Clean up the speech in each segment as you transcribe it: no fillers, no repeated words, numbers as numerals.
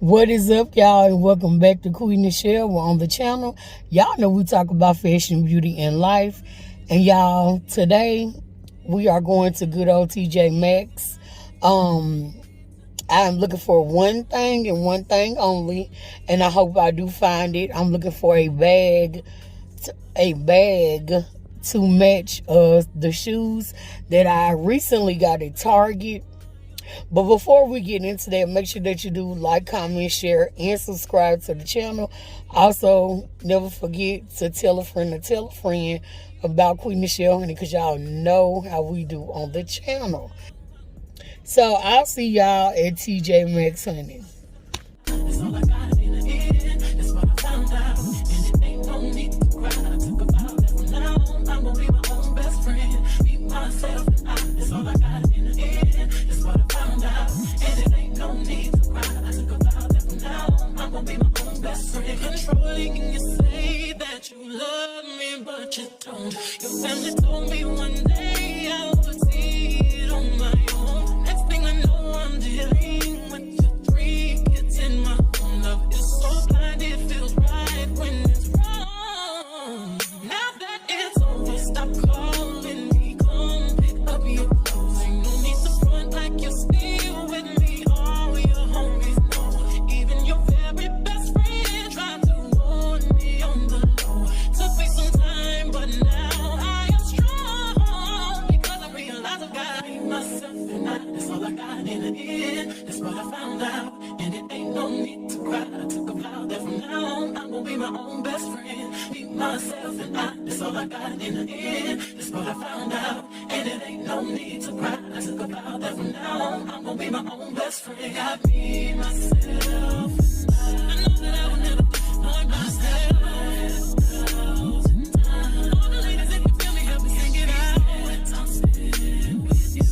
What is up, y'all, and welcome back to Qui Nichelle. We're on the channel. Y'all know we talk about fashion, beauty, and life. And y'all, today we are going to good old Tjmaxx. I'm looking for one thing and one thing only, and I hope I do find it. I'm looking for a bag to match the shoes that I recently got at Target. But before we get into that, make sure that you do like, comment, share, and subscribe to the channel. Also, never forget to tell a friend about Qui Nichelle, honey, because y'all know how we do on the channel. So I'll see y'all at Tjmaxx, honey. That's all I got in the end. That's what I found out. And it ain't no need to cry. I took a vow that from now on, I'm gonna be my own best friend. Be myself and I. That's all I got in the end. That's what I found out. And it ain't no need to cry. I took a vow that from now on, I'm gonna be my own best friend. Controlling and you say that you love me, but you don't. Your family told me one day I would see it on my own. Next thing I know, I'm dealing with your 3 kids in my own. Love is so blind, it feels right when it's wrong. Now that it's over, stop calling me, come pick up your clothes. Ain't no need to front like you're still with me. All your homies know, even your very best friend tried to warn me on the low. Took me some time, but now I am strong, because I realize I got myself and I. That's all I got in the end. That's what I found out, and it ain't no need to cry. I took a vow that from now on, I'm gonna be my own best friend. Be myself and I. That's all I got in the end. That's what I found out, and it ain't no need to cry. I took a vow that from now on, I'm gonna be my own best friend. Got me, myself, and I know that I will never disappoint myself. All the ladies, if you feel me, help me sing it out. I'm sitting with you.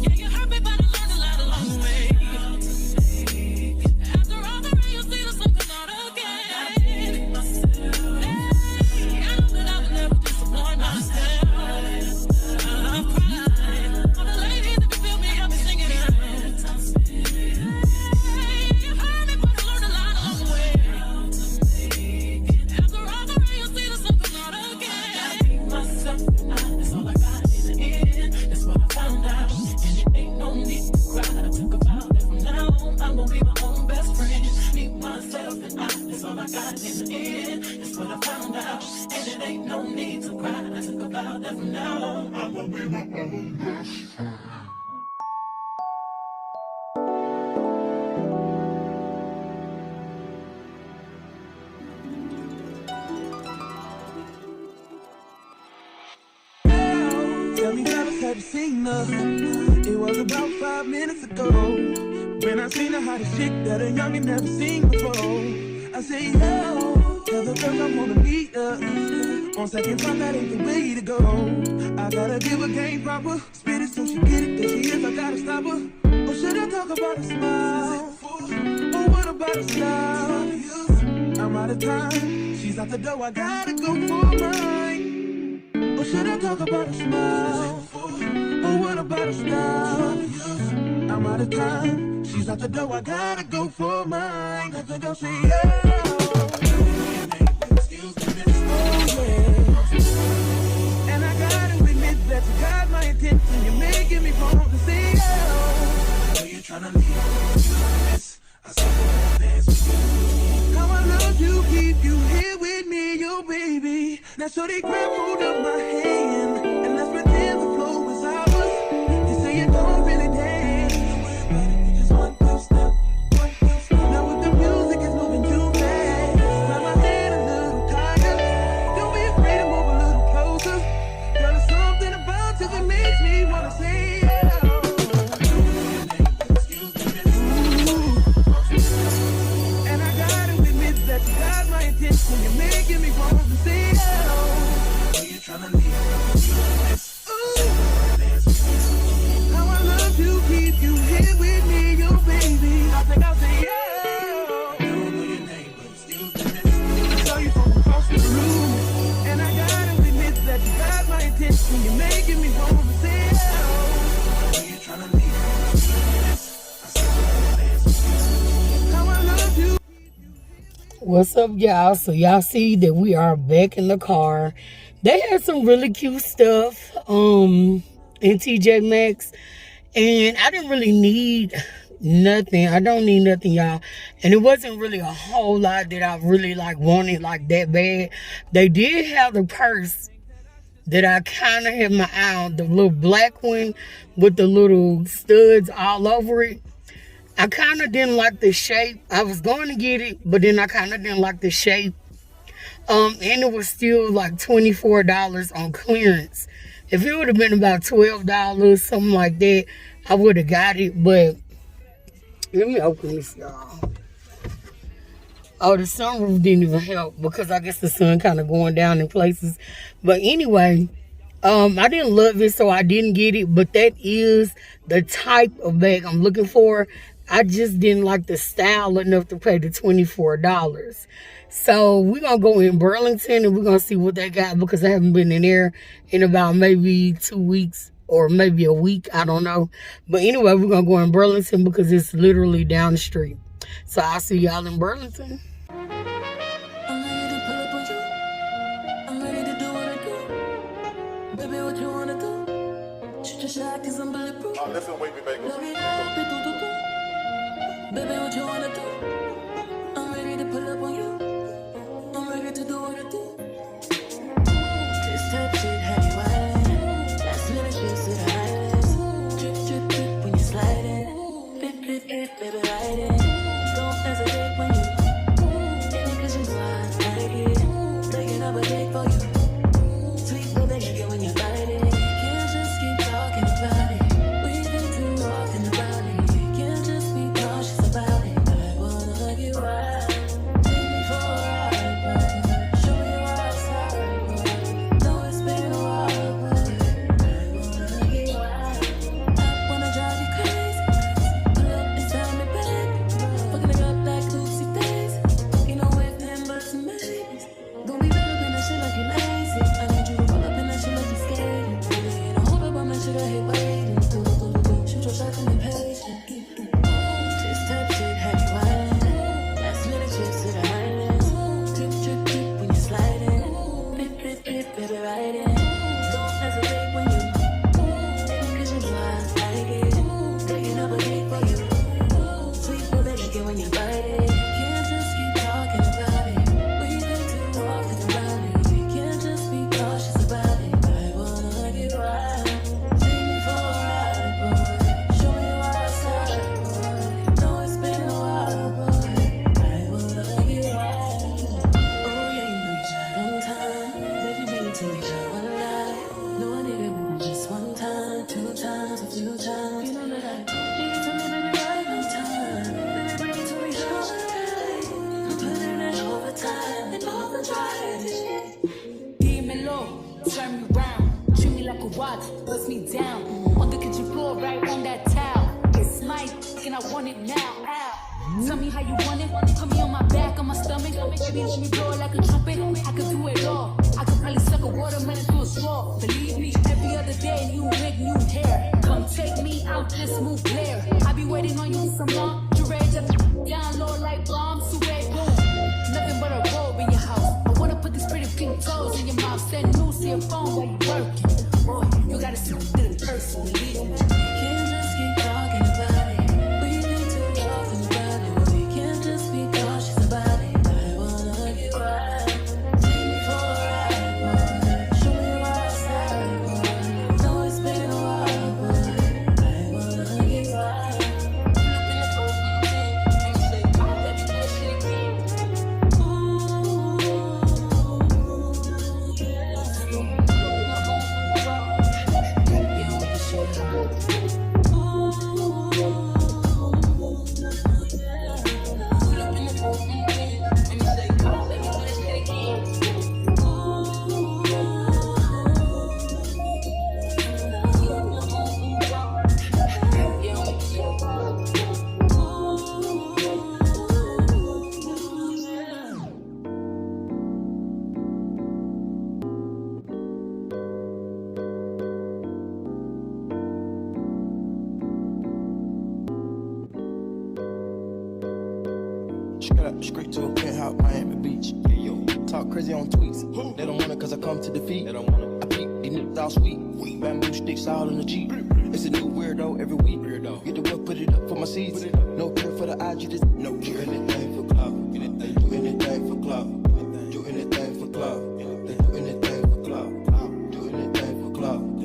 Yeah, you hurt me, but I learned a lot along the way. After all the rain, you'll see the sun come out again. I know that I will never disappoint myself. I'm crying. All the ladies, if you feel me, help me sing it out. I'm sitting. You hurt me, but I learned a lot along the way. After all the rain, you'll see the sun come out again. Myself and I, that's all I got in the end. That's what I found out, and it ain't no need to cry. I took a vow that from now on, I'm gonna be my own best friend. Be myself and I, that's all I got in the end. That's what I found out, and it ain't no need to cry. I took a vow that from now on, I'm gonna be my own best friend. Tell me how the type of seen her. It was about 5 minutes ago when I seen her hottest chick that a youngin' never seen before. I say, yo, tell the girls I wanna meet her. On second thought, that ain't the way to go. I gotta give her game proper, spit it so she get it. There she is, I gotta stop her. Or should I talk about a smile? Or what about a style? I'm out of time, she's out the door, I gotta go for mine. Or should I talk about a smile? Or what about a style? I'm out of time, she's out the door, I gotta go for mine. Let the girl say, excuse me, miss. Oh, yeah. And I gotta admit that you got my attention. You're making me want to say, oh. Are you tryna leave? Miss, I saw you dance with you. How I love you, keep you here with me, yo, baby. Now, so they grab hold of my hand, and let's pretend the flow is ours. You say you don't really dance. We just one, two step. Now with the music is moving too fast. Grab my hand a little tighter. Don't be afraid to move a little closer. Girl, there's something about you that makes me wanna say, excuse me, miss. And I gotta admit that you got my attention. You're making me want to say, are you tryna leave? How I love to keep you here with me, yo, baby. I think I'll say, I don't know your name, but excuse me, miss. I saw you from across the room, and I gotta admit that you got my attention. You're making me want to say, are you tryna leave? How I love you. What's up, y'all? So y'all see that we are back in the car. They had some really cute stuff in Tjmaxx, and I didn't really need nothing. I don't need nothing, y'all. And it wasn't really a whole lot that I really like wanted like that bad. They did have the purse that I kind of had my eye on, the little black one with the little studs all over it. I kind of didn't like the shape. I was going to get it, but then I kind of didn't like the shape. And it was still like $24 on clearance. If it would have been about $12, something like that, I would have got it. But let me open this, y'all. Oh, the sunroof didn't even help because I guess the sun kind of going down in places. But anyway, I didn't love it, so I didn't get it. But that is the type of bag I'm looking for. I just didn't like the style enough to pay the $24. So we're going to go in Burlington and we're going to see what they got because I haven't been in there in about maybe 2 weeks or maybe a week. I don't know. But anyway, we're going to go in Burlington because it's literally down the street. So I'll see y'all in Burlington. Listen, wait me back. Baby, what you wanna do? I'm ready to pull up on you. I'm ready to do what I do. This type shit have you wildin'. Last minute shit to the highest. Drip, drip, drip when you sliding. Flip, flip, flip, baby, ride it. Don't hesitate when you get in cause you slide. Like it. Breaking up a cake for you. Sweet baby, like it when you bite it. Can't just keep talking about it. We've been too often about it. Can't just be cautious about it. I wanna get wild. Take me for a ride, boy. Show me your outside, boy. Know it's been a while, boy. I wanna get wild. I wanna drive you crazy. Pull up and tell me, baby. Fucking it up like Lucy Daisy. Ain't no way for him but to maybes. Don't be wrapped up in that shit like you're lazy. I need you to roll up in that shit like you're scared. Ain't no hold up on my shit, I hate waiting. Shoot your shot and be patient. This type shit have you wildin'. Last minute trips to the highlands. Drip, drip, drip when you sliding. Flip, flip, flip, baby, ride it. Don't hesitate when you cause you slide like it. Taking up a cake for you. Sweet baby, like it when you bite it. Can't just keep talking about it. We've been too often about it. We can't just be cautious about it. I wanna get wild. Take me for a ride, boy. Show me your outside, boy. Know it's been a while, boy. I wanna get wild. Oh yeah, you know you tried on time. Baby, bring it to me, try one night. No, I need it more than just one time, 2 times, a few times. You know that I need it to me, baby, right on time. Baby, bring it to me, try one night. I'm putting in overtime and overdrive. Dímelo, turn me round, treat me like a watch, bust me down. On the kitchen floor, right on that towel. It's mine, and I want it now. Ow. Tell me how you want it. Put me on my back, on my stomach. Baby, let me blow it like a trumpet. I could do it all. I could probably suck a watermelon through a straw. Believe me, every other day, new wig, new hair. Come take me out, just move there. I be waiting on you some long. You ready to down low like bombs, to red boom. Nothing but a robe in your house. I wanna put these pretty pink toes in your mouth. Send news to your phone while you working. Boy, you gotta see it in person, believe me. Can't just keep talking about it. We've been too often about it. We can't just be cautious about it. I wanna get wild. Take me for a ride, boy. Show me your outside, boy. Know it's been a while, boy. I wanna get wild. trap straight to a penthouse, Miami Beach. Hey, yo, talk crazy on tweets. They don't want it cause I come to defeat. They don't want it. I peek, these niggas all sweet. Bamboo sticks all in the Jeep. It's a new weirdo every week. Get the work, put it up for my seeds. No care for the IG, just no care. Anything for club. They do anything for club. Do anything for club. They do anything for club. Do anything for club.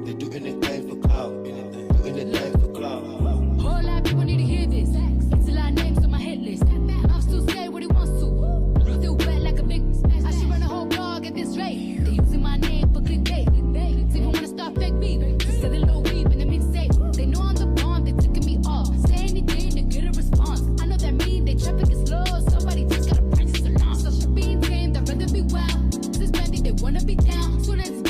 They do anything for club. Do anything for club. Whole lot of people need to hear this. It's a lot of names on my hit list. I'll still say what he wants to. Still wet like a big. I should run a whole blog at this rate. They using my name for clickbait. They even wanna start fake beef. Just say the low weave in the mixtape. They know I'm the bomb. They ticking me off. Say anything to get a response. I know that mean they traffic is slow. Somebody just gotta practice along. So being tamed, I'd rather be wild. This is brandy, they wanna be down. Soon as it's